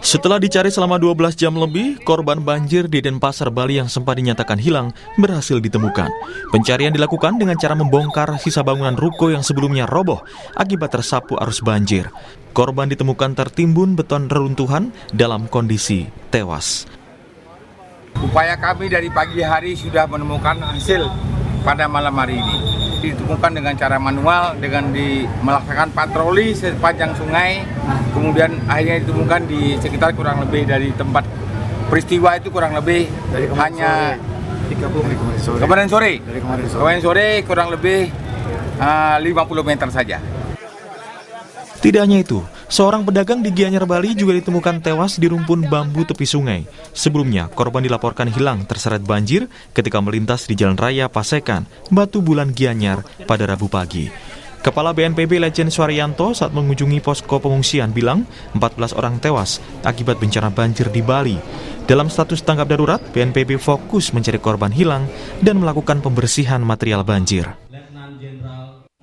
Setelah dicari selama 12 jam lebih, korban banjir di Denpasar, Bali yang sempat dinyatakan hilang berhasil ditemukan. Pencarian dilakukan dengan cara membongkar sisa bangunan ruko yang sebelumnya roboh akibat tersapu arus banjir. Korban ditemukan tertimbun beton reruntuhan dalam kondisi tewas. Upaya kami dari pagi hari sudah menemukan hasil pada malam hari ini. Ditemukan dengan cara manual, dengan melaksanakan patroli sepanjang sungai, kemudian akhirnya ditemukan di sekitar kurang lebih dari tempat peristiwa itu kurang lebih dari hanya kemarin sore kurang lebih 50 meter saja. Tidak hanya itu, seorang pedagang di Gianyar, Bali juga ditemukan tewas di rumpun bambu tepi sungai. Sebelumnya, korban dilaporkan hilang terseret banjir ketika melintas di Jalan Raya Pasekan, Batu Bulan, Gianyar pada Rabu pagi. Kepala BNPB Legend Suaryanto saat mengunjungi posko pengungsian bilang 14 orang tewas akibat bencana banjir di Bali. Dalam status tanggap darurat, BNPB fokus mencari korban hilang dan melakukan pembersihan material banjir.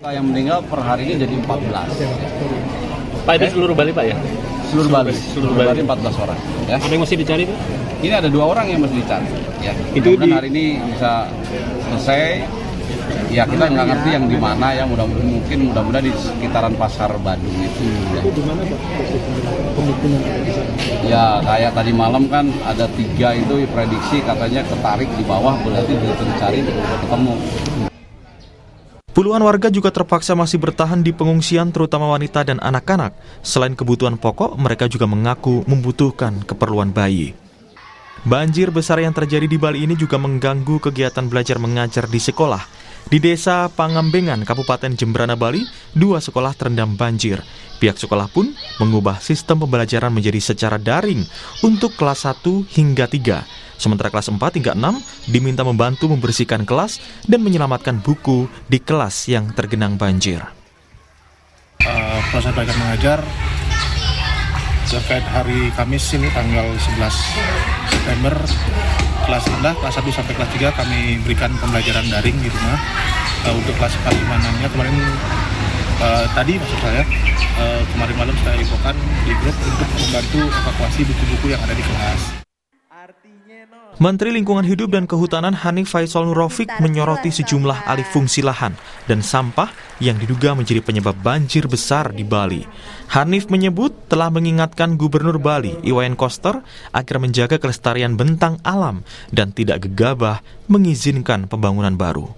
Yang meninggal per hari ini jadi 14. Pak, itu seluruh Bali, Pak, ya? Seluruh Bali 14 orang. Ya. Ada yang masih dicari, Pak? Ini ada 2 orang yang masih dicari. Ya. Itu hari ini bisa selesai. Ya, kita nggak ngerti yang di mana, yang mudah-mudahan di sekitaran Pasar Badung itu. Ya. Itu di mana, Pak? Pemukiman. Ya, kayak tadi malam kan ada 3 itu prediksi katanya ketarik di bawah, berarti dicari ketemu. Puluhan warga juga terpaksa masih bertahan di pengungsian, terutama wanita dan anak-anak. Selain kebutuhan pokok, mereka juga mengaku membutuhkan keperluan bayi. Banjir besar yang terjadi di Bali ini juga mengganggu kegiatan belajar mengajar di sekolah. Di Desa Pangambengan, Kabupaten Jembrana, Bali, 2 sekolah terendam banjir. Pihak sekolah pun mengubah sistem pembelajaran menjadi secara daring untuk kelas 1 hingga 3. Sementara kelas 4 hingga 6 diminta membantu membersihkan kelas dan menyelamatkan buku di kelas yang tergenang banjir. Proses belajar mengajar terkait hari Kamis ini tanggal 11 September kelas rendah, kelas 1 sampai kelas 3 kami berikan pembelajaran daring di rumah. Untuk kelas 4 5-6-nya kemarin kemarin malam saya infokan di grup untuk membantu evakuasi buku-buku yang ada di kelas. Menteri Lingkungan Hidup dan Kehutanan Hanif Faisal Nurrofik menyoroti sejumlah alih fungsi lahan dan sampah yang diduga menjadi penyebab banjir besar di Bali. Hanif menyebut telah mengingatkan Gubernur Bali, Iwayan Koster, agar menjaga kelestarian bentang alam dan tidak gegabah mengizinkan pembangunan baru.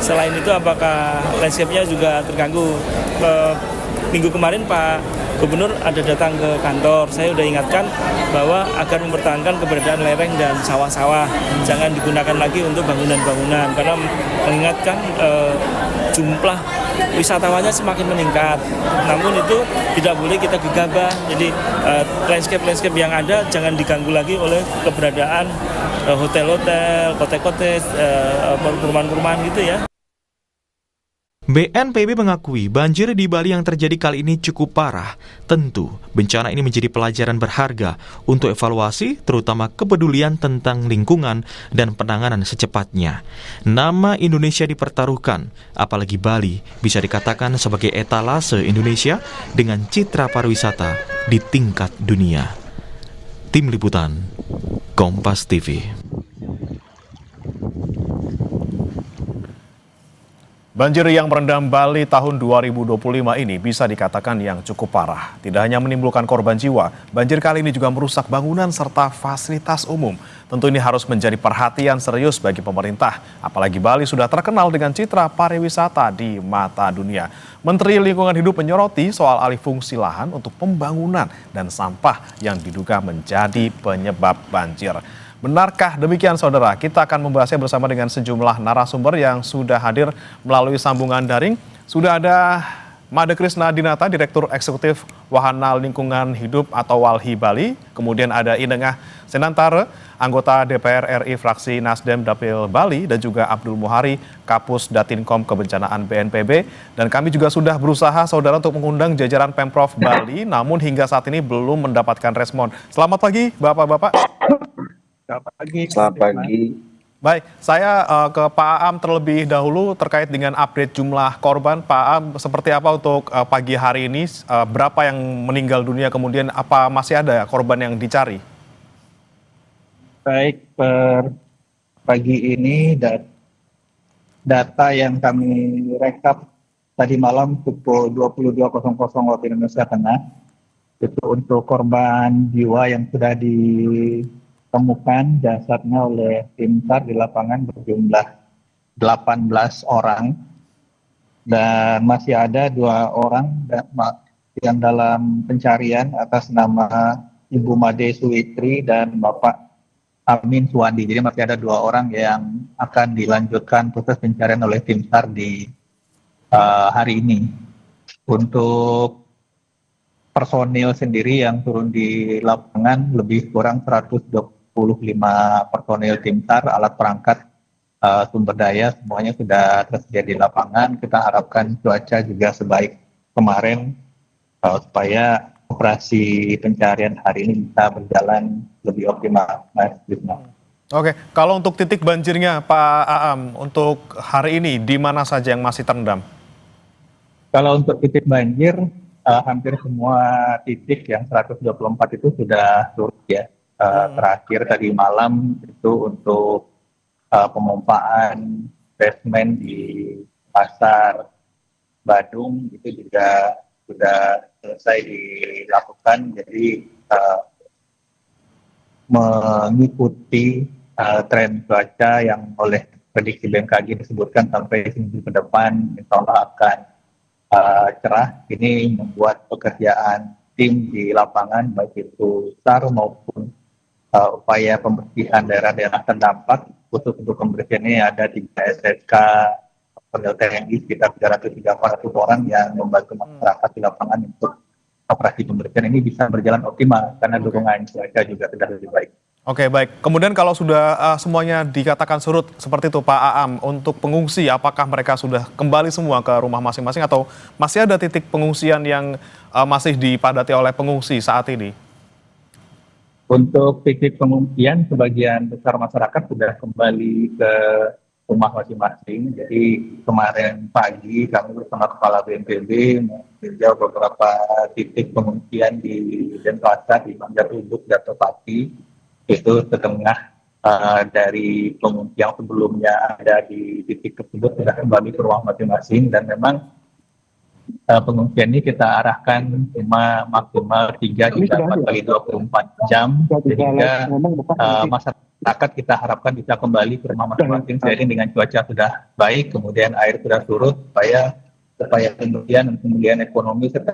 Selain itu, apakah landscape-nya juga terganggu? Minggu kemarin Pak Gubernur ada datang ke kantor, saya sudah ingatkan bahwa agar mempertahankan keberadaan lereng dan sawah-sawah, jangan digunakan lagi untuk bangunan-bangunan, karena mengingatkan jumlah wisatawannya semakin meningkat. Namun itu tidak boleh kita gegabah, jadi landscape yang ada jangan diganggu lagi oleh keberadaan hotel-hotel, kotek-kotek, perumahan-perumahan gitu ya. BNPB mengakui banjir di Bali yang terjadi kali ini cukup parah. Tentu, bencana ini menjadi pelajaran berharga untuk evaluasi, terutama kepedulian tentang lingkungan dan penanganan secepatnya. Nama Indonesia dipertaruhkan, apalagi Bali bisa dikatakan sebagai etalase Indonesia dengan citra pariwisata di tingkat dunia. Tim Liputan, Kompas TV. Banjir yang merendam Bali tahun 2025 ini bisa dikatakan yang cukup parah. Tidak hanya menimbulkan korban jiwa, banjir kali ini juga merusak bangunan serta fasilitas umum. Tentu ini harus menjadi perhatian serius bagi pemerintah. Apalagi Bali sudah terkenal dengan citra pariwisata di mata dunia. Menteri Lingkungan Hidup menyoroti soal alih fungsi lahan untuk pembangunan dan sampah yang diduga menjadi penyebab banjir. Benarkah demikian, saudara? Kita akan membahasnya bersama dengan sejumlah narasumber yang sudah hadir melalui sambungan daring. Sudah ada Made Krisna Dinata, Direktur Eksekutif Wahana Lingkungan Hidup atau WALHI Bali. Kemudian ada Inengah Senantare, anggota DPR RI fraksi Nasdem Dapil Bali, dan juga Abdul Muhari, Kapus Datinkom Kebencanaan BNPB. Dan kami juga sudah berusaha, saudara, untuk mengundang jajaran Pemprov Bali, namun hingga saat ini belum mendapatkan respon. Selamat pagi, Bapak-Bapak. Selamat pagi. Baik, saya ke Pak Aam terlebih dahulu terkait dengan update jumlah korban. Pak Aam, seperti apa untuk pagi hari ini? Berapa yang meninggal dunia, kemudian apa masih ada korban yang dicari? Baik, per pagi ini data yang kami rekap tadi malam pukul 22.00 waktu Indonesia Tengah, itu untuk korban jiwa yang sudah ditemukan jasadnya oleh tim SAR di lapangan berjumlah 18 orang, dan masih ada 2 orang yang dalam pencarian atas nama Ibu Made Suwitri dan Bapak Amin Suwandi. Jadi masih ada 2 orang yang akan dilanjutkan proses pencarian oleh tim SAR di hari ini. Untuk personil sendiri yang turun di lapangan lebih kurang 125 personil tim SAR, alat perangkat, sumber daya semuanya sudah tersedia di lapangan. Kita harapkan cuaca juga sebaik kemarin supaya operasi pencarian hari ini bisa berjalan lebih optimal, Mas Bisma. Oke, kalau untuk titik banjirnya Pak Aam, untuk hari ini di mana saja yang masih terendam? Kalau untuk titik banjir, hampir semua titik yang 124 itu sudah surut ya. Terakhir tadi malam itu untuk pemompaan basement di Pasar Badung itu juga sudah selesai dilakukan. Jadi mengikuti tren cuaca yang oleh prediksi BMKG disebutkan sampai seminggu ke depan insya Allah akan cerah. Ini membuat pekerjaan tim di lapangan baik itu SAR maupun upaya pembersihan daerah-daerah terdampak. Khusus untuk pembersihan ini ada 3 SSK personil TNI sekitar 330 orang yang membantu masyarakat di lapangan untuk operasi pembersihan ini bisa berjalan optimal karena dukungan cuaca juga sudah lebih baik. Oke, baik. Kemudian kalau sudah semuanya dikatakan surut seperti itu Pak Aam, untuk pengungsi apakah mereka sudah kembali semua ke rumah masing-masing atau masih ada titik pengungsian yang masih dipadati oleh pengungsi saat ini? Untuk titik pengungsian sebagian besar masyarakat sudah kembali ke rumah masing-masing. Jadi kemarin pagi kami bersama Kepala BNPB meninjau beberapa titik pengungsian di Denpasar, di Banjaruduk, dan Tepati. Itu setengah dari pengungsi yang sebelumnya ada di titik tersebut sudah kembali ke rumah masing-masing, dan memang pengungsian ini kita arahkan cuma maksimal 3 hingga 4 kali 24 jam sehingga masyarakat kita harapkan bisa kembali ke rumah masing-masing seiring dengan cuaca sudah baik, kemudian air sudah surut supaya kemudian ekonomi serta.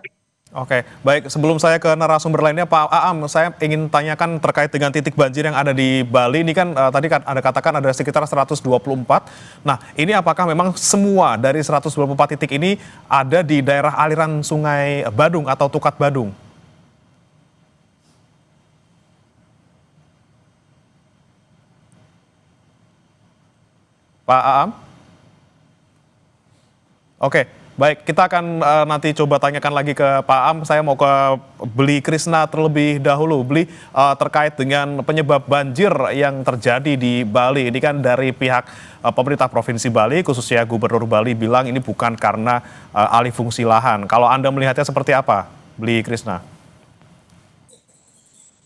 Oke, baik. Sebelum saya ke narasumber lainnya, Pak Aam, saya ingin tanyakan terkait dengan titik banjir yang ada di Bali. Ini kan tadi Anda katakan ada sekitar 124. Nah, ini apakah memang semua dari 124 titik ini ada di daerah aliran Sungai Badung atau Tukat Badung? Pak Aam? Oke. Baik, kita akan nanti coba tanyakan lagi ke Pak Aam. Saya mau ke Bli Krisna terlebih dahulu. Bli, terkait dengan penyebab banjir yang terjadi di Bali. Ini kan dari pihak pemerintah Provinsi Bali, khususnya Gubernur Bali, bilang ini bukan karena alih fungsi lahan. Kalau Anda melihatnya seperti apa, Bli Krisna?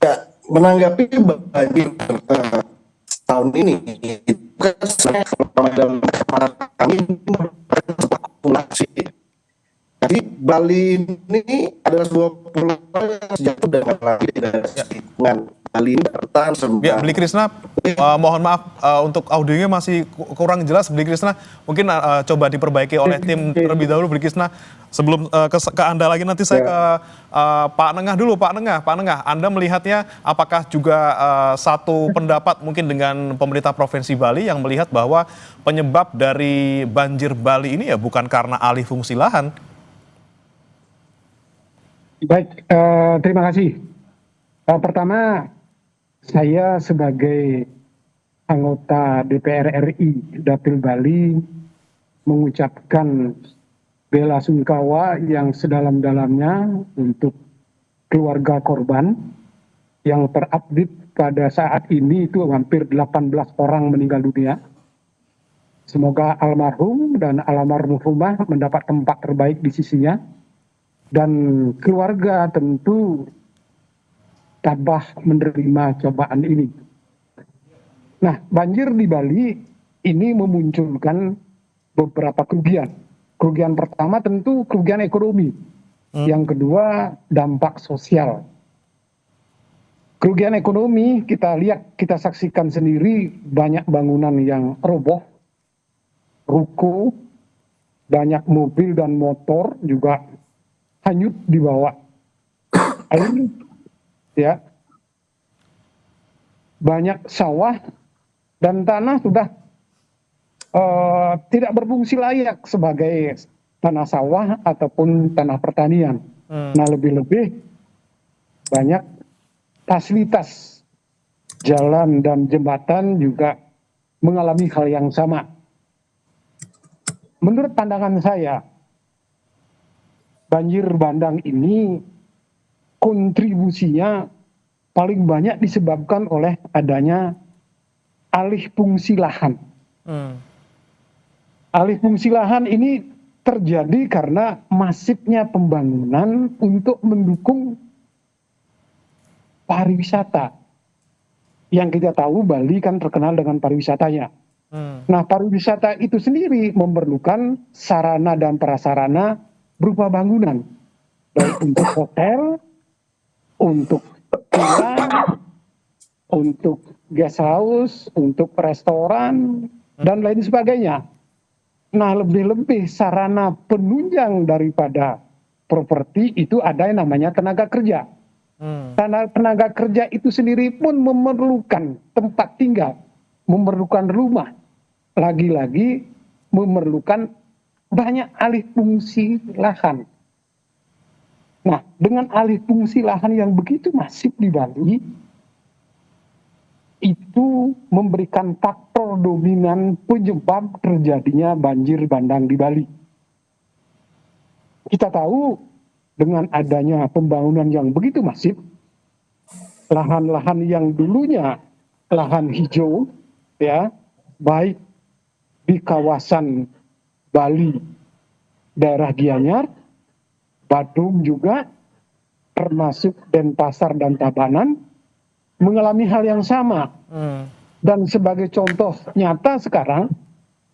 Ya, menanggapi banjir tahun ini, kan dalam kami populasi. Jadi Bali ini adalah sebuah pulau yang sejatuh dan lagi dari lingkungan Bali ini bertahan sebentar. Ya, Bli Krisna, mohon maaf untuk audionya masih kurang jelas, Bli Krisna. Mungkin coba diperbaiki oleh tim terlebih dahulu, Bli Krisna. Sebelum ke Anda lagi, nanti saya ke Pak Nengah dulu. Pak Nengah, Anda melihatnya apakah juga satu pendapat mungkin dengan pemerintah Provinsi Bali yang melihat bahwa penyebab dari banjir Bali ini ya bukan karena alih fungsi lahan? Baik, terima kasih. Pertama, saya sebagai anggota DPR RI Dapil Bali mengucapkan bela sungkawa yang sedalam-dalamnya untuk keluarga korban yang terupdate pada saat ini itu hampir 18 orang meninggal dunia. Semoga almarhum dan almarhumah mendapat tempat terbaik di sisinya. Dan keluarga tentu tabah menerima cobaan ini. Nah, banjir di Bali ini memunculkan beberapa kerugian. Kerugian pertama tentu kerugian ekonomi. Yang kedua, dampak sosial. Kerugian ekonomi kita lihat, kita saksikan sendiri banyak bangunan yang roboh, ruko, banyak mobil dan motor juga hanyut di bawah air, ya. Banyak sawah dan tanah sudah tidak berfungsi layak sebagai tanah sawah ataupun tanah pertanian. Nah, lebih-lebih banyak fasilitas jalan dan jembatan juga mengalami hal yang sama. Menurut pandangan saya, banjir bandang ini kontribusinya paling banyak disebabkan oleh adanya alih fungsi lahan. Alih fungsi lahan ini terjadi karena masifnya pembangunan untuk mendukung pariwisata. Yang kita tahu Bali kan terkenal dengan pariwisatanya. Nah, pariwisata itu sendiri memerlukan sarana dan prasarana berupa bangunan, baik untuk hotel, untuk villa, untuk guest house, untuk restoran, dan lain sebagainya. Nah, lebih-lebih sarana penunjang daripada properti itu ada yang namanya tenaga kerja. Tenaga kerja itu sendiri pun memerlukan tempat tinggal, memerlukan rumah, lagi-lagi memerlukan banyak alih fungsi lahan. Nah, dengan alih fungsi lahan yang begitu masif di Bali, itu memberikan faktor dominan penyebab terjadinya banjir bandang di Bali. Kita tahu dengan adanya pembangunan yang begitu masif, lahan-lahan yang dulunya lahan hijau, ya, baik di kawasan Bali, daerah Gianyar, Badung juga, termasuk Denpasar dan Tabanan, mengalami hal yang sama. Dan sebagai contoh nyata sekarang,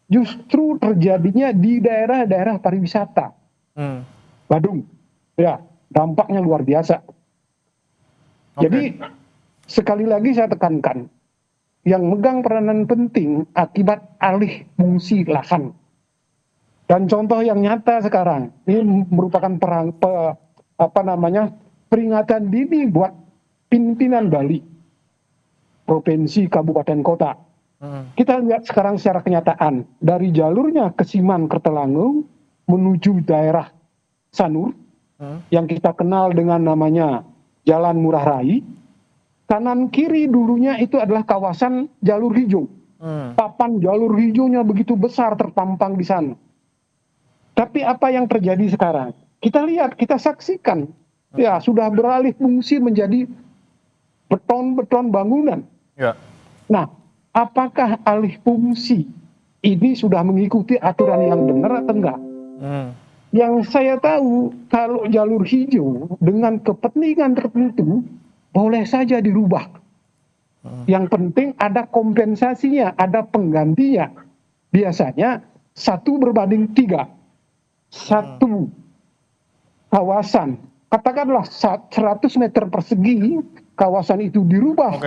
justru terjadinya di daerah-daerah pariwisata. Badung, ya, dampaknya luar biasa. Jadi, sekali lagi saya tekankan, yang megang peranan penting akibat alih fungsi lahan. Dan contoh yang nyata sekarang, ini merupakan peringatan dini buat pimpinan Bali, provinsi, kabupaten, kota. Kita lihat sekarang secara kenyataan, dari jalurnya Kesiman, Kertelangu, menuju daerah Sanur, yang kita kenal dengan namanya Jalan Murah Rai, kanan kiri dulunya itu adalah kawasan jalur hijau. Papan jalur hijaunya begitu besar terpampang di sana. Tapi apa yang terjadi sekarang? Kita lihat, kita saksikan, ya, sudah beralih fungsi menjadi beton-beton bangunan. Ya. Nah, apakah alih fungsi ini sudah mengikuti aturan yang benar atau enggak? Yang saya tahu, kalau jalur hijau dengan kepentingan tertentu, boleh saja dirubah. Yang penting ada kompensasinya, ada penggantinya. Biasanya 1:3. Satu kawasan, katakanlah 100 meter persegi, kawasan itu dirubah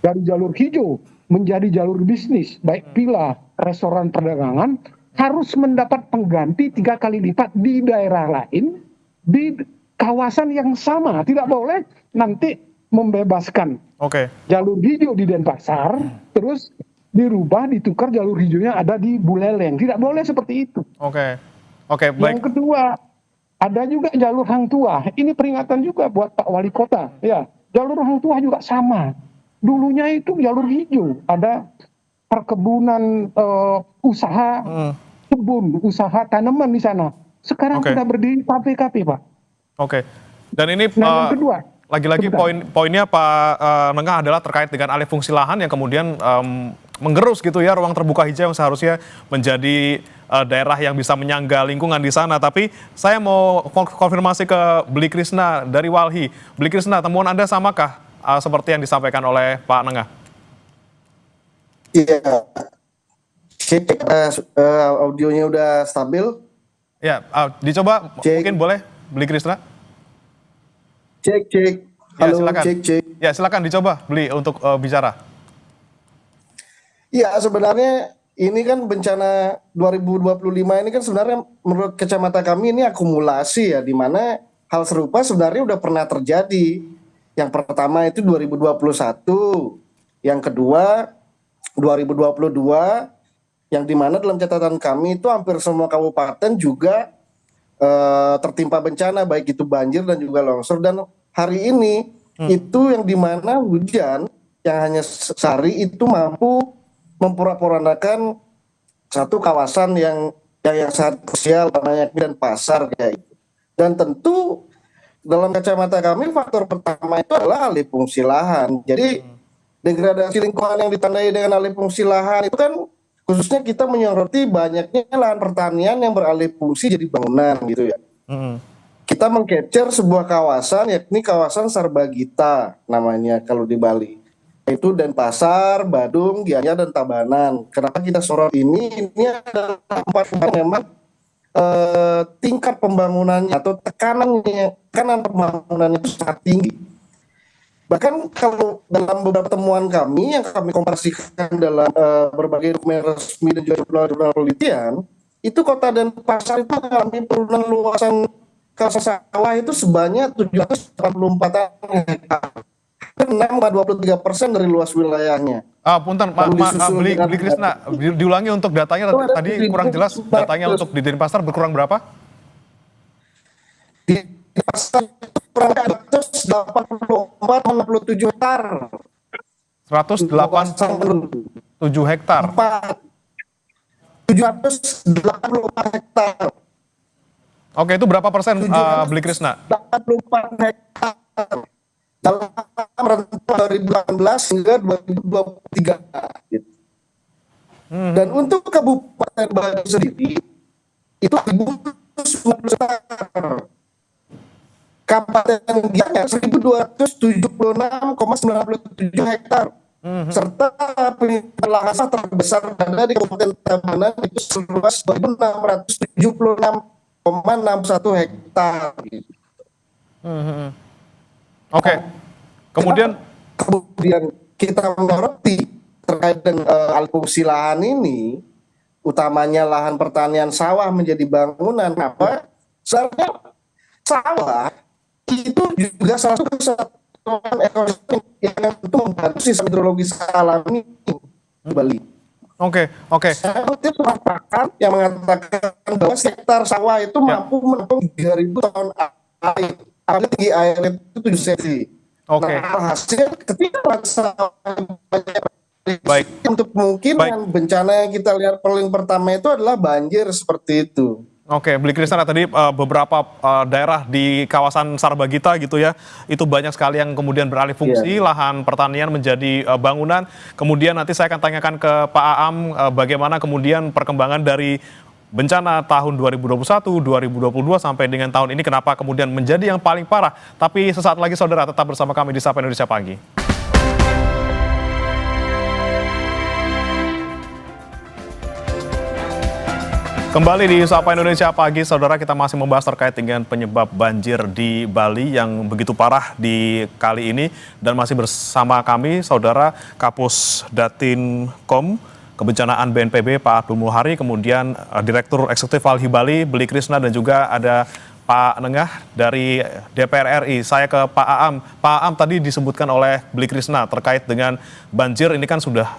dari jalur hijau menjadi jalur bisnis, baik villa, restoran, perdagangan, harus mendapat pengganti 3 kali lipat di daerah lain, di kawasan yang sama. Tidak boleh nanti membebaskan jalur hijau di Denpasar, terus dirubah, ditukar jalur hijaunya ada di Buleleng. Tidak boleh seperti itu. Baik. Yang kedua, ada juga jalur Hang Tuah. Ini peringatan juga buat Pak Wali Kota. Ya, jalur Hang Tuah juga sama. Dulunya itu jalur hijau, ada perkebunan, usaha kebun, usaha tanaman di sana. Sekarang sudah berdiri kafe-kafe, Pak. Dan ini yang kedua, lagi-lagi poinnya Pak Nengah adalah terkait dengan alih fungsi lahan yang kemudian menggerus gitu ya ruang terbuka hijau yang seharusnya menjadi daerah yang bisa menyangga lingkungan di sana. Tapi saya mau konfirmasi ke Bli Krishna dari Walhi. Bli Krishna, temuan Anda samakah seperti yang disampaikan oleh Pak Nengah? Iya, audionya udah stabil. Ya, dicoba mungkin boleh Bli Krishna. Cek. Ya, Halo, silakan. cek. Ya, silakan dicoba Bli untuk bicara. Iya, sebenarnya ini kan bencana 2025 ini kan sebenarnya menurut kacamata kami ini akumulasi ya, di mana hal serupa sebenarnya udah pernah terjadi. Yang pertama itu 2021, yang kedua 2022, yang dimana dalam catatan kami itu hampir semua kabupaten juga tertimpa bencana, baik itu banjir dan juga longsor. Dan hari ini itu yang dimana hujan yang hanya sehari itu mampu memporak-porandakan satu kawasan yang sangat krusial namanya dan pasar kayak itu. Dan tentu dalam kacamata kami faktor pertama itu adalah alih fungsi lahan. Jadi degradasi lingkungan yang ditandai dengan alih fungsi lahan itu kan khususnya kita menyoroti banyaknya lahan pertanian yang beralih fungsi jadi bangunan gitu ya. Kita meng-capture sebuah kawasan yakni kawasan Sarbagita namanya kalau di Bali. Itu Denpasar, Badung, Gianyar, dan Tabanan. Kenapa kita sorot ini? Ini adalah tempat memang tingkat pembangunannya atau tekanan pembangunannya itu sangat tinggi. Bahkan kalau dalam beberapa temuan kami yang kami komparasikan dalam berbagai dokumen resmi dan juga jurnal penelitian, itu kota Denpasar itu mengalami penurunan luasan kawasan sawah itu sebanyak 784 hektar. 6,23% dari luas wilayahnya. Punten, Bli Krishna, diulangi untuk datanya tadi kurang jelas. Datanya untuk di Denpasar berkurang berapa? Di Denpasar kurang 184,67 hektar. 187 hektar. 784 hektar. Oke, itu berapa persen, Bli Krishna? 84 hektar. Dalam rentang 2018 hingga 2023. Dan untuk Kabupaten Bali sendiri, itu 1.900 hektar. Kabupaten Gianyar 1.276,97 hektar. Serta lahan terbesar ada di Kabupaten Tabanan itu seluas 2.676,61 hektar. Oke. Kemudian kita menyoroti terkait dengan alih fungsi lahan ini, utamanya lahan pertanian sawah menjadi bangunan. Apa? Sebenarnya sawah itu juga salah satu kesatuan ekosistem yang untuk membantu sistem hidrologis alami di Bali. Oke. Saya kutip surat pakar yang mengatakan bahwa hektar sawah itu mampu menampung 3.000 ton air. Tinggi air itu 7 cm. Oke. Nah, hasil ketika Baik. Untuk kemungkinan bencana yang kita lihat paling pertama itu adalah banjir seperti itu. Oke, Bli Krishna, tadi beberapa daerah di kawasan Sarbagita gitu ya, itu banyak sekali yang kemudian beralih fungsi, lahan pertanian menjadi bangunan. Kemudian nanti saya akan tanyakan ke Pak Aam bagaimana kemudian perkembangan dari bencana tahun 2021, 2022 sampai dengan tahun ini kenapa kemudian menjadi yang paling parah. Tapi sesaat lagi saudara tetap bersama kami di Sapa Indonesia Pagi. Kembali di Sapa Indonesia Pagi, saudara, kita masih membahas terkait dengan penyebab banjir di Bali yang begitu parah di kali ini. Dan masih bersama kami saudara Kapus Datinkom Kebencanaan BNPB Pak Abdul Muhari, kemudian Direktur Eksekutif Walhi Bali Bli Krishna, dan juga ada Pak Nengah dari DPR RI. Saya ke Pak Aam. Pak Aam, tadi disebutkan oleh Bli Krishna terkait dengan banjir ini kan sudah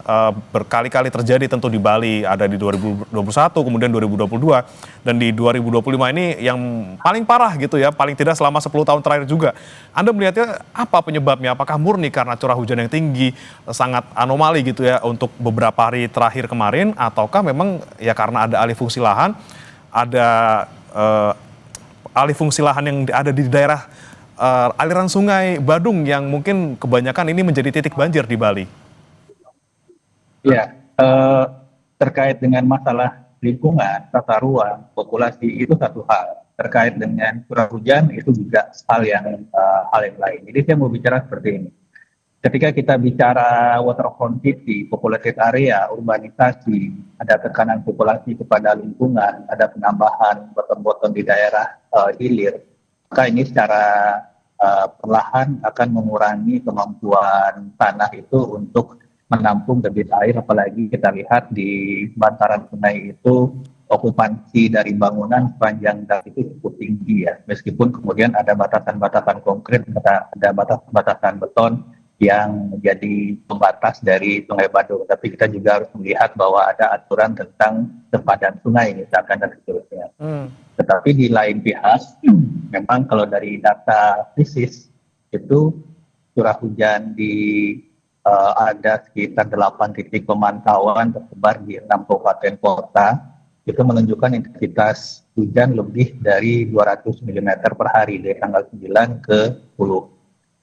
berkali-kali terjadi tentu di Bali, ada di 2021, kemudian 2022, dan di 2025 ini yang paling parah gitu ya, paling tidak selama 10 tahun terakhir juga. Anda melihatnya apa penyebabnya? Apakah murni karena curah hujan yang tinggi, sangat anomali gitu ya untuk beberapa hari terakhir kemarin, ataukah memang ya karena ada alih fungsi lahan, ada alih fungsi lahan yang ada di daerah aliran sungai Badung yang mungkin kebanyakan ini menjadi titik banjir di Bali. Ya, terkait dengan masalah lingkungan, tata ruang, populasi itu satu hal. Terkait dengan curah hujan itu juga hal yang lain. Jadi saya mau bicara seperti ini. Ketika kita bicara water quantity, populated area, urbanisasi, ada tekanan populasi kepada lingkungan, ada penambahan bottom-bottom di daerah hilir, maka ini secara perlahan akan mengurangi kemampuan tanah itu untuk menampung debit air, apalagi kita lihat di bantaran sungai itu okupansi dari bangunan sepanjang dam itu cukup tinggi ya, meskipun kemudian ada batasan-batasan konkret, ada batasan-batasan beton yang menjadi pembatas dari Sungai Badung, tapi kita juga harus melihat bahwa ada aturan tentang sepadan sungai misalkan dan seterusnya. Tetapi di lain pihak, memang kalau dari data krisis itu curah hujan di ada sekitar 8 titik pemantauan tersebar di 6 kabupaten kota, itu menunjukkan intensitas hujan lebih dari 200 mm per hari dari tanggal 9 ke 10.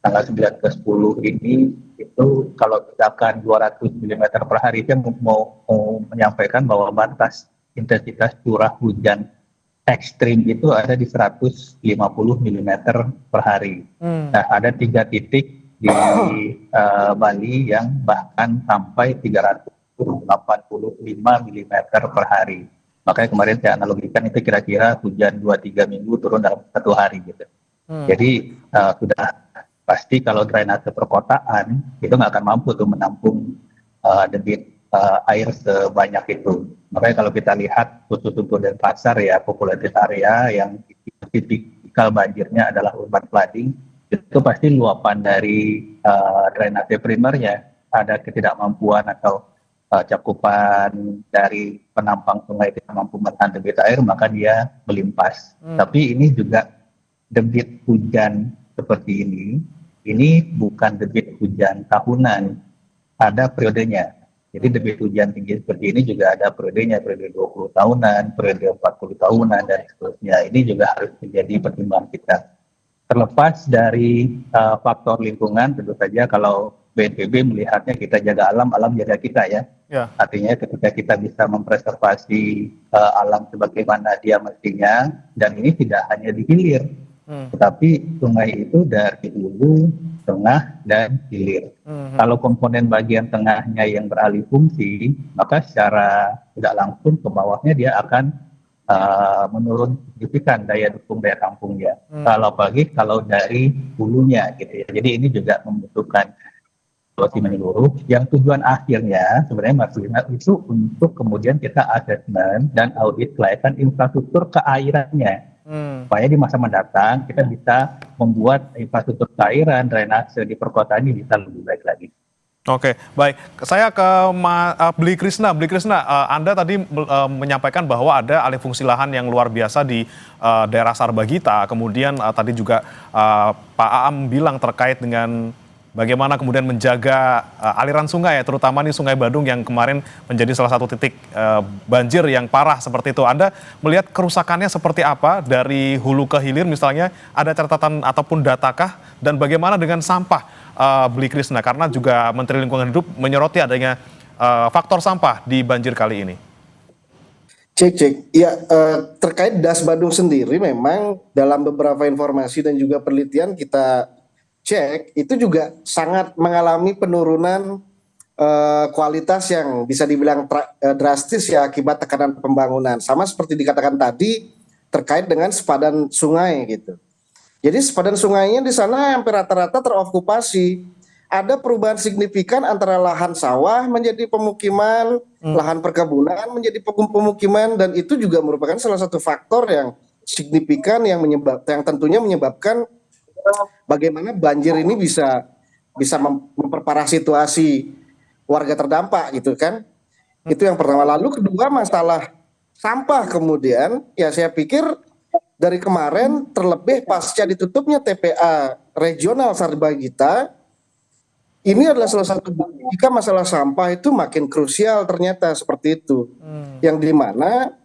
Tanggal 9 ke 10 ini itu kalau misalkan 200 mm per hari, saya mau menyampaikan bahwa batas intensitas curah hujan ekstrim itu ada di 150 mm per hari. Nah, ada 3 titik di Bali yang bahkan sampai 385 mm per hari. Makanya kemarin saya analogikan itu kira-kira hujan 2-3 minggu turun dalam 1 hari gitu. Jadi sudah pasti kalau drainase perkotaan itu nggak akan mampu tuh menampung debit air sebanyak itu. Makanya kalau kita lihat khusus untuk Denpasar ya, populated area yang tipikal banjirnya adalah urban flooding, itu pasti luapan dari drainase primernya ada ketidakmampuan atau cakupan dari penampang sungai tidak mampu menahan debit air, maka dia melimpas. Tapi ini juga debit hujan seperti ini bukan debit hujan tahunan, ada periodenya. Jadi debit hujan tinggi seperti ini juga ada periodenya, periode 20 tahunan, periode 40 tahunan, dan seterusnya. Ini juga harus menjadi pertimbangan kita. Terlepas dari faktor lingkungan, tentu saja kalau BNPB melihatnya kita jaga alam, alam jaga kita ya. Artinya ketika kita bisa mempreservasi alam sebagaimana dia mestinya, dan ini tidak hanya di hilir, tetapi sungai itu dari hulu, tengah, dan hilir. Kalau komponen bagian tengahnya yang beralih fungsi, maka secara tidak langsung ke bawahnya dia akan menurun signifikan daya dukung daya tampungnya. Kalau apalagi kalau dari hulunya gitu ya. Jadi ini juga membutuhkan solusi menyeluruh yang tujuan akhirnya sebenarnya Mas Lina itu untuk kemudian kita asesmen dan audit kelayakan infrastruktur keairannya. Supaya di masa mendatang kita bisa membuat infrastruktur keairan, drainase di perkotaan ini bisa lebih baik lagi. Oke, baik. Saya ke Bli Krisna. Bli Krisna, Anda tadi menyampaikan bahwa ada alih fungsi lahan yang luar biasa di daerah Sarbagita. Kemudian tadi juga Pak Aam bilang terkait dengan bagaimana kemudian menjaga aliran sungai, ya, terutama nih Sungai Badung yang kemarin menjadi salah satu titik banjir yang parah seperti itu. Anda melihat kerusakannya seperti apa dari hulu ke hilir misalnya, ada catatan ataupun datakah? Dan bagaimana dengan sampah, Bli Krisna? Karena juga Menteri Lingkungan Hidup menyoroti adanya faktor sampah di banjir kali ini. Cek. Ya, terkait Das Badung sendiri memang dalam beberapa informasi dan juga penelitian kita cek, itu juga sangat mengalami penurunan kualitas yang bisa dibilang drastis ya akibat tekanan pembangunan. Sama seperti dikatakan tadi terkait dengan sepadan sungai gitu. Jadi sepadan sungainya di sana hampir rata-rata terokupasi. Ada perubahan signifikan antara lahan sawah menjadi pemukiman, lahan perkebunan menjadi pemukiman, dan itu juga merupakan salah satu faktor yang signifikan yang tentunya menyebabkan bagaimana banjir ini bisa memperparah situasi warga terdampak gitu kan. Itu yang pertama. Lalu kedua, masalah sampah kemudian ya saya pikir dari kemarin terlebih pasca ditutupnya TPA regional Sarbagita, ini adalah salah satu bukti jika masalah sampah itu makin krusial ternyata seperti itu. Yang dimana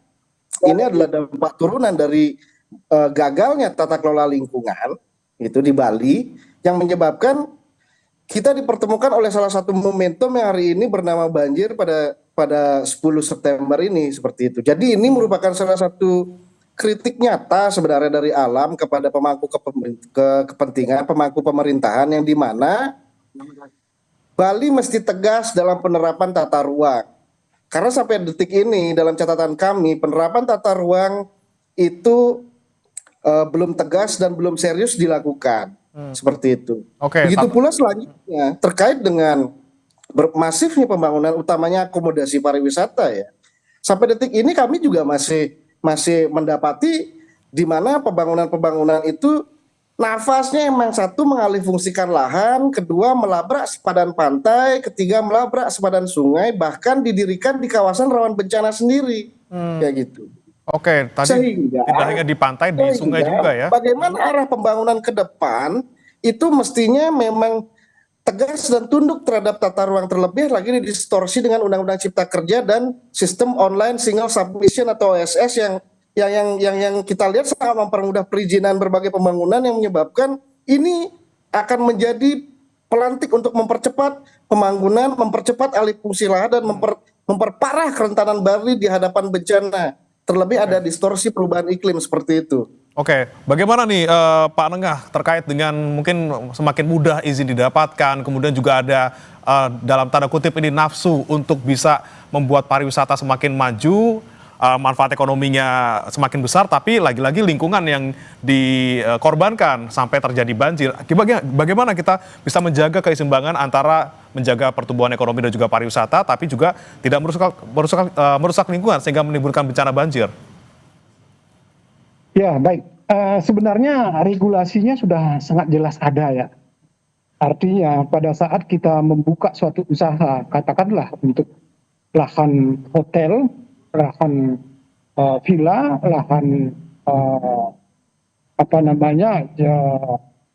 ini adalah dampak turunan dari gagalnya tata kelola lingkungan gitu di Bali, yang menyebabkan kita dipertemukan oleh salah satu momentum yang hari ini bernama banjir pada 10 September ini seperti itu. Jadi ini merupakan salah satu kritik nyata sebenarnya dari alam kepada kepentingan pemangku pemerintahan, yang dimana Bali mesti tegas dalam penerapan tata ruang. Karena sampai detik ini dalam catatan kami penerapan tata ruang itu belum tegas dan belum serius dilakukan. Seperti itu. Begitu pula selanjutnya terkait dengan masifnya pembangunan, utamanya akomodasi pariwisata ya. Sampai detik ini kami juga masih mendapati di mana pembangunan itu nafasnya emang satu mengalihfungsikan lahan, kedua melabrak sepadan pantai, ketiga melabrak sepadan sungai, bahkan didirikan di kawasan rawan bencana sendiri, kayak gitu. Oke, tadi tidak hanya di pantai, di sungai juga ya. Bagaimana arah pembangunan ke depan itu mestinya memang tegas dan tunduk terhadap tata ruang, terlebih lagi didistorsi dengan Undang-Undang Cipta Kerja dan sistem online single submission atau OSS yang kita lihat sangat mempermudah perizinan berbagai pembangunan, yang menyebabkan ini akan menjadi pelantik untuk mempercepat pembangunan, mempercepat alih fungsi lahan dan memperparah kerentanan Bali di hadapan bencana. Terlebih ada distorsi perubahan iklim seperti itu. Oke, bagaimana nih Pak Nengah terkait dengan mungkin semakin mudah izin didapatkan, kemudian juga ada dalam tanda kutip ini nafsu untuk bisa membuat pariwisata semakin maju, manfaat ekonominya semakin besar, tapi lagi-lagi lingkungan yang dikorbankan sampai terjadi banjir. Bagaimana kita bisa menjaga keseimbangan antara menjaga pertumbuhan ekonomi dan juga pariwisata, tapi juga tidak merusak lingkungan sehingga menimbulkan bencana banjir? Ya, baik. Sebenarnya regulasinya sudah sangat jelas ada ya. Artinya pada saat kita membuka suatu usaha, katakanlah untuk lahan hotel, lahan villa, lahan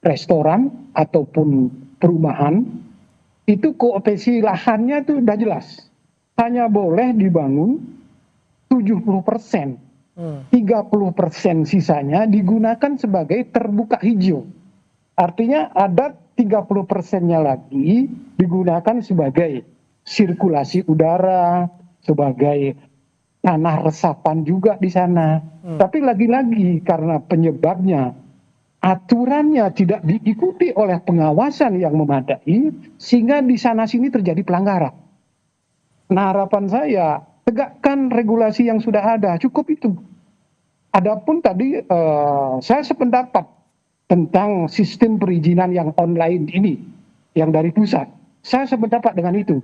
restoran ataupun perumahan, itu kooptasi lahannya itu sudah jelas. Hanya boleh dibangun 70%. 30% sisanya digunakan sebagai terbuka hijau. Artinya ada 30%-nya lagi digunakan sebagai sirkulasi udara, sebagai tanah resapan juga di sana. Tapi lagi-lagi karena penyebabnya aturannya tidak diikuti oleh pengawasan yang memadai, sehingga di sana-sini terjadi pelanggaran. Nah, harapan saya tegakkan regulasi yang sudah ada, cukup itu. Adapun tadi saya sependapat tentang sistem perizinan yang online ini, yang dari pusat. Saya sependapat dengan itu.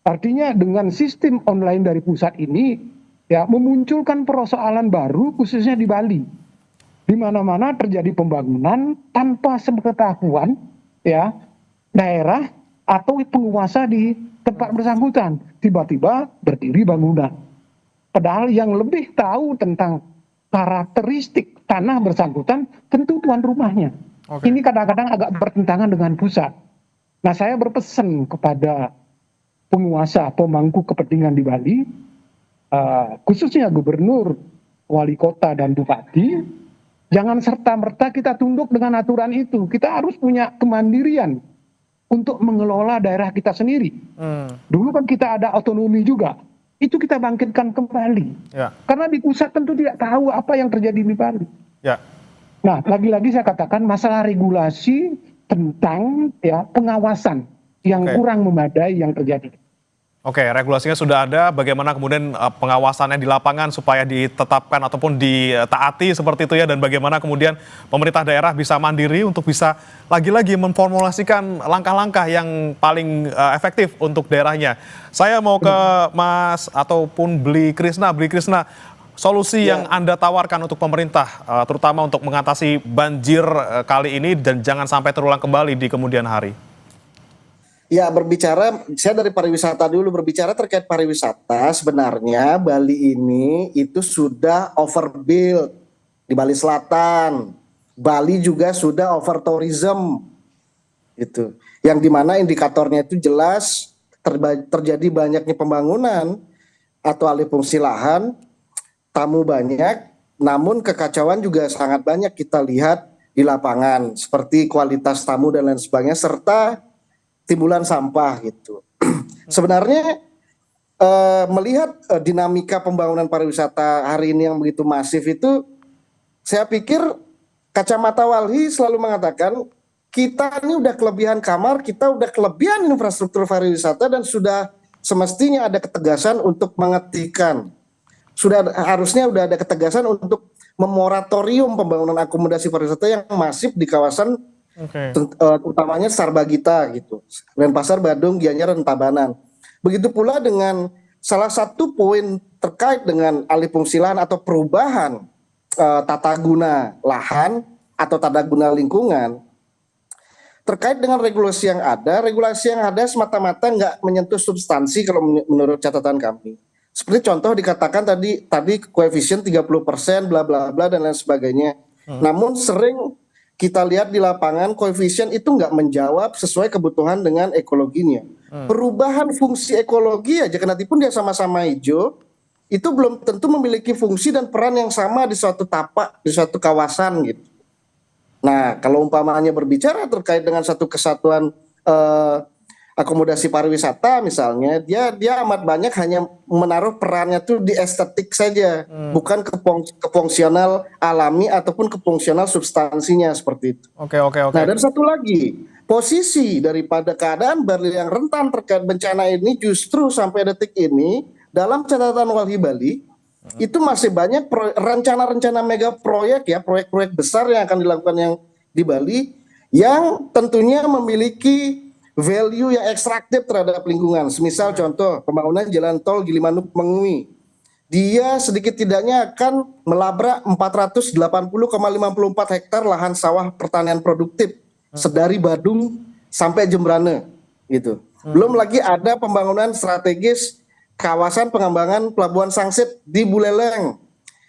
Artinya dengan sistem online dari pusat ini, ya memunculkan persoalan baru khususnya di Bali. Di mana-mana terjadi pembangunan tanpa sepengetahuan ya daerah atau penguasa di tempat bersangkutan. Tiba-tiba berdiri bangunan. Padahal yang lebih tahu tentang karakteristik tanah bersangkutan tentu tuan rumahnya. Ini kadang-kadang agak bertentangan dengan pusat. Nah, saya berpesan kepada penguasa, pemangku kepentingan di Bali, khususnya gubernur, wali kota, dan bupati, jangan serta-merta kita tunduk dengan aturan itu. Kita harus punya kemandirian untuk mengelola daerah kita sendiri. Dulu kan kita ada otonomi juga. Itu kita bangkitkan kembali. Ya. Karena di pusat tentu tidak tahu apa yang terjadi di Bali. Ya. Nah, lagi-lagi saya katakan masalah regulasi tentang ya pengawasan yang kurang memadai yang terjadi. Oke, regulasinya sudah ada, bagaimana kemudian pengawasannya di lapangan supaya ditetapkan ataupun ditaati seperti itu ya, dan bagaimana kemudian pemerintah daerah bisa mandiri untuk bisa lagi-lagi memformulasikan langkah-langkah yang paling efektif untuk daerahnya. Saya mau ke Mas ataupun Bli Krisna, solusi yang Anda tawarkan untuk pemerintah, terutama untuk mengatasi banjir kali ini dan jangan sampai terulang kembali di kemudian hari. Ya, saya dari pariwisata dulu, berbicara terkait pariwisata, sebenarnya Bali ini itu sudah overbuild di Bali Selatan. Bali juga sudah over tourism, gitu. Yang dimana indikatornya itu jelas terjadi banyaknya pembangunan atau alih fungsi lahan, tamu banyak, namun kekacauan juga sangat banyak kita lihat di lapangan seperti kualitas tamu dan lain sebagainya serta timbulan sampah gitu. Sebenarnya melihat dinamika pembangunan pariwisata hari ini yang begitu masif itu, saya pikir kacamata Walhi selalu mengatakan kita ini udah kelebihan kamar, kita udah kelebihan infrastruktur pariwisata dan sudah semestinya ada ketegasan untuk menghentikan. Harusnya udah ada ketegasan untuk memoratorium pembangunan akomodasi pariwisata yang masif di kawasan utamanya Sarbagita gitu, Denpasar, Badung, Gianyar, dan Tabanan. Begitu pula dengan salah satu poin terkait dengan alih fungsi lahan atau perubahan tata guna lahan atau tata guna lingkungan. Terkait dengan regulasi yang ada semata-mata nggak menyentuh substansi kalau menurut catatan kami. Seperti contoh dikatakan tadi koefisien 30%, bla bla bla dan lain sebagainya. Namun sering kita lihat di lapangan koefisien itu nggak menjawab sesuai kebutuhan dengan ekologinya. Perubahan fungsi ekologi aja, kenatipun dia sama-sama hijau, itu belum tentu memiliki fungsi dan peran yang sama di suatu tapak, di suatu kawasan gitu. Nah, kalau umpamanya berbicara terkait dengan satu kesatuan akomodasi pariwisata misalnya, dia amat banyak hanya menaruh perannya tuh di estetik saja, bukan ke fungsional alami ataupun ke fungsional substansinya seperti itu. Oke. Nah, dan satu lagi, posisi daripada keadaan Bali yang rentan terkait bencana ini justru sampai detik ini dalam catatan Walhi Bali itu masih banyak rencana-rencana mega proyek ya, proyek-proyek besar yang akan dilakukan yang di Bali yang tentunya memiliki value yang ekstraktif terhadap lingkungan. Semisal contoh pembangunan jalan tol Gilimanuk Mengui. Dia sedikit tidaknya akan melabrak 480,54 hektar lahan sawah pertanian produktif sedari Badung sampai Jembrane gitu. Belum lagi ada pembangunan strategis kawasan pengembangan Pelabuhan Sangsit di Buleleng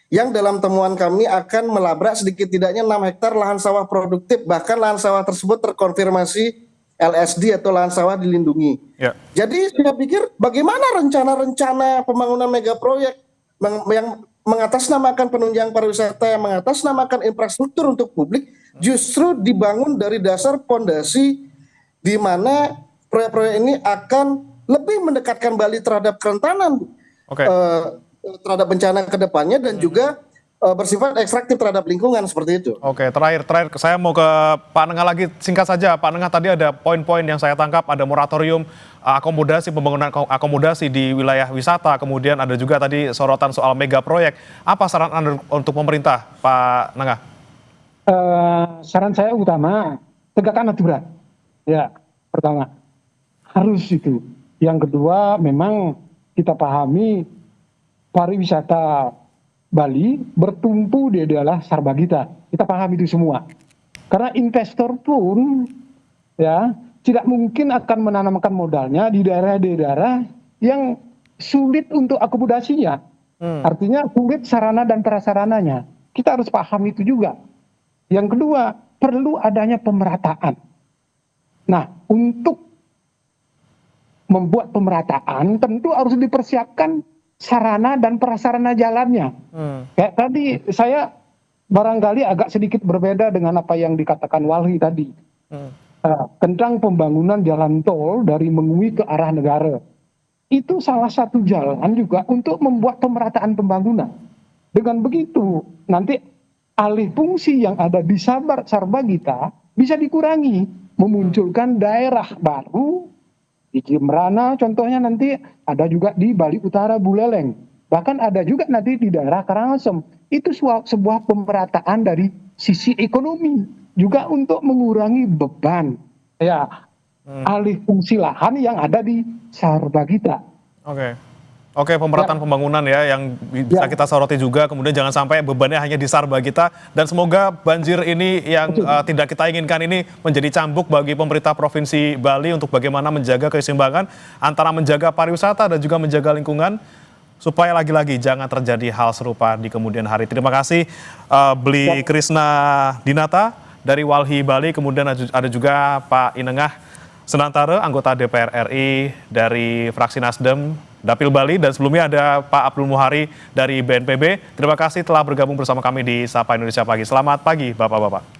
yang dalam temuan kami akan melabrak sedikit tidaknya 6 hektar lahan sawah produktif, bahkan lahan sawah tersebut terkonfirmasi LSD atau lahan sawah dilindungi. Ya. Jadi saya pikir bagaimana rencana-rencana pembangunan mega proyek yang mengatasnamakan penunjang pariwisata, yang mengatasnamakan infrastruktur untuk publik justru dibangun dari dasar fondasi di mana proyek-proyek ini akan lebih mendekatkan Bali terhadap kerentanan terhadap bencana ke depannya dan juga bersifat ekstraktif terhadap lingkungan seperti itu. Oke, terakhir saya mau ke Pak Nengah lagi, singkat saja. Pak Nengah, tadi ada poin-poin yang saya tangkap, ada moratorium akomodasi, pembangunan akomodasi di wilayah wisata, kemudian ada juga tadi sorotan soal mega proyek. Apa saran Anda untuk pemerintah, Pak Nengah? Saran saya utama, tegakkan aturan. Ya, pertama, harus itu. Yang kedua, memang kita pahami pariwisata Bali bertumpu di adalah Sarbagita. Kita paham itu semua. Karena investor pun ya tidak mungkin akan menanamkan modalnya di daerah-daerah yang sulit untuk akomodasinya. Artinya sulit sarana dan prasarananya. Kita harus paham itu juga. Yang kedua, perlu adanya pemerataan. Nah, untuk membuat pemerataan tentu harus dipersiapkan sarana dan prasarana jalannya. Kayak tadi saya barangkali agak sedikit berbeda dengan apa yang dikatakan Walhi tadi. Tentang pembangunan jalan tol dari Mengui ke arah negara. Itu salah satu jalan juga untuk membuat pemerataan pembangunan. Dengan begitu nanti alih fungsi yang ada di Sarbagita bisa dikurangi. Memunculkan daerah baru di Jembrana contohnya, nanti ada juga di Bali Utara Buleleng, bahkan ada juga nanti di daerah Karangasem. Itu sebuah pemerataan dari sisi ekonomi juga untuk mengurangi beban ya alih fungsi lahan yang ada di Sarbagita. Oke, pemerataan pembangunan ya yang bisa kita soroti juga, kemudian jangan sampai bebannya hanya di Sarbagita, dan semoga banjir ini yang tidak kita inginkan ini menjadi cambuk bagi pemerintah Provinsi Bali untuk bagaimana menjaga keseimbangan antara menjaga pariwisata dan juga menjaga lingkungan supaya lagi-lagi jangan terjadi hal serupa di kemudian hari. Terima kasih Bli Krisna Dinata dari Walhi Bali, kemudian ada juga Pak Inengah Senantara, anggota DPR RI dari fraksi Nasdem Dapil Bali, dan sebelumnya ada Pak Abdul Muhari dari BNPB. Terima kasih telah bergabung bersama kami di Sapa Indonesia Pagi. Selamat pagi Bapak-Bapak.